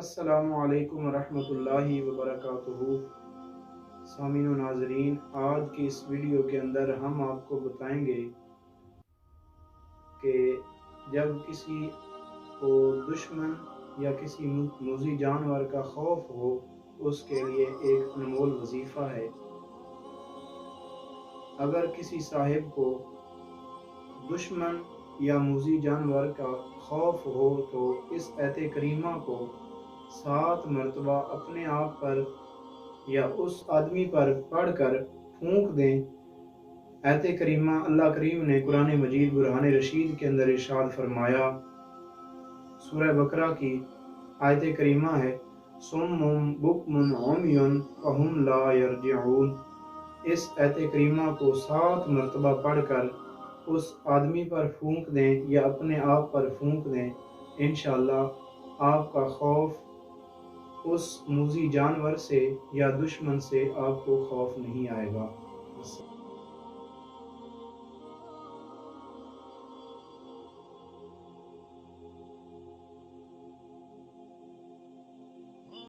السلام علیکم ورحمۃ اللہ وبرکاتہ۔ سامعین و ناظرین، آج کی اس ویڈیو کے اندر ہم آپ کو بتائیں گے کہ جب کسی کو دشمن یا کسی موذی جانور کا خوف ہو اس کے لیے ایک انمول وظیفہ ہے۔ اگر کسی صاحب کو دشمن یا موذی جانور کا خوف ہو تو اس آیت کریمہ کو 7 مرتبہ اپنے آپ پر یا اس آدمی پر پڑھ کر پھونک دیں۔ آیت کریمہ اللہ کریم نے قرآن مجید برہان رشید کے اندر ارشاد فرمایا، سورہ بقرہ کی آیت کریمہ ہے، صم بکم عمی فہم لا یرجعون۔ اس آیت کریمہ کو 7 مرتبہ پڑھ کر اس آدمی پر پھونک دیں یا اپنے آپ پر پھونک دیں، انشاءاللہ آپ کا خوف اس موذی جانور سے یا دشمن سے آپ کو خوف نہیں آئے گا۔